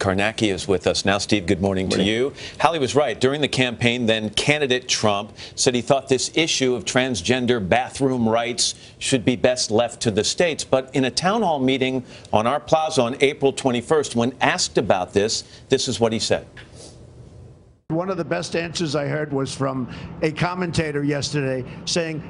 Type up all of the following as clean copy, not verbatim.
Kornacki is with us now. Steve, good morning to you. Hallie was right. During the campaign, then candidate Trump said he thought this issue of transgender bathroom rights should be best left to the states. But in a town hall meeting on our plaza on April 21st, when asked about this, this is what he said. One of the best answers I heard was from a commentator yesterday saying,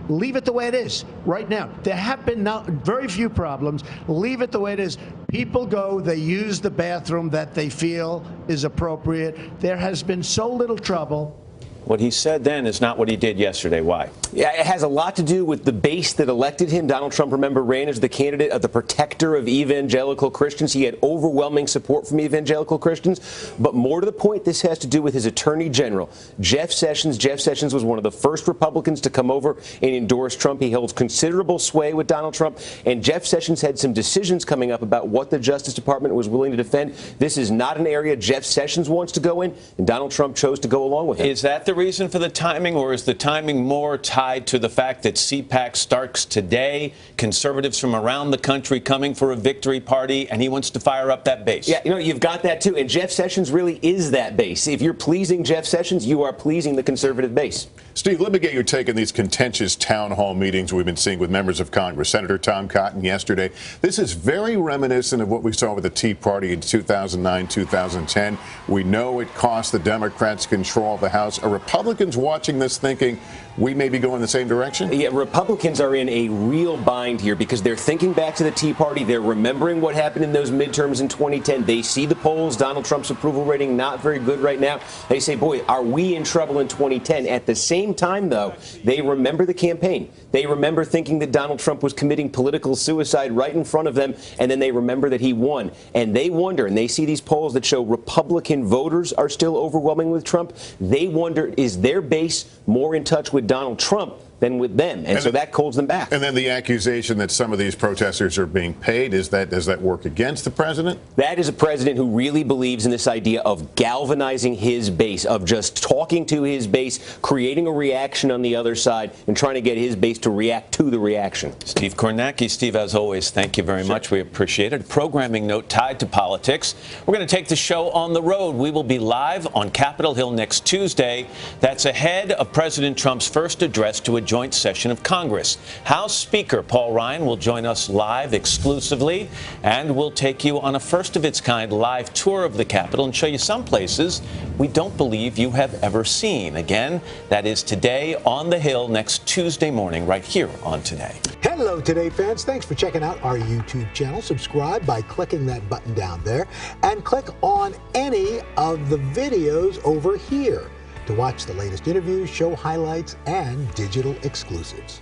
leave it the way it is right now. There have been very few problems. Leave it the way it is. People go, they use the bathroom that they feel is appropriate. There has been so little trouble. What he said then is not what he did yesterday. Why? Yeah, it has a lot to do with the base that elected him. Donald Trump, remember, ran as the candidate of the protector of evangelical Christians. He had overwhelming support from evangelical Christians. But more to the point, this has to do with his attorney general, Jeff Sessions. Jeff Sessions was one of the first Republicans to come over and endorse Trump. He held considerable sway with Donald Trump. And Jeff Sessions had some decisions coming up about what the Justice Department was willing to defend. This is not an area Jeff Sessions wants to go in, and Donald Trump chose to go along with it. Is that the reason for the timing, or is the timing more tied to the fact that CPAC starts today, conservatives from around the country coming for a victory party, and he wants to fire up that base? Yeah, you've got that too. And Jeff Sessions really is that base. If you're pleasing Jeff Sessions, you are pleasing the conservative base. Steve, let me get your take on these contentious town hall meetings we've been seeing with members of Congress. Senator Tom Cotton yesterday. This is very reminiscent of what we saw with the Tea Party in 2009, 2010. We know it cost the Democrats control of the House. Are Republicans watching this thinking we may be going the same direction? Yeah, Republicans are in a real bind here because they're thinking back to the Tea Party. They're remembering what happened in those midterms in 2010. They see the polls, Donald Trump's approval rating not very good right now. They say, boy, are we in trouble in 2010? At the same time, though, they remember the campaign. They remember thinking that Donald Trump was committing political suicide right in front of them, and then they remember that he won. And they wonder, and they see these polls that show Republican voters are still overwhelming with Trump. They wonder, is their base more in touch with Donald Trump than with them? And so that holds them back. And then the accusation that some of these protesters are being paid, does that work against the president? That is a president who really believes in this idea of galvanizing his base, of just talking to his base, creating a reaction on the other side, and trying to get his base to react to the reaction. Steve Kornacki. Steve, as always, thank you very much. We appreciate it. A programming note tied to politics. We're going to take the show on the road. We will be live on Capitol Hill next Tuesday. That's ahead of President Trump's first address to a joint session of Congress. House Speaker Paul Ryan will join us live exclusively, and we'll take you on a first-of-its-kind live tour of the Capitol and show you some places we don't believe you have ever seen. Again, that is today on the Hill next Tuesday morning right here on Today. Hello, Today fans. Thanks for checking out our YouTube channel. Subscribe by clicking that button down there and click on any of the videos over here to watch the latest interviews, show highlights, and digital exclusives.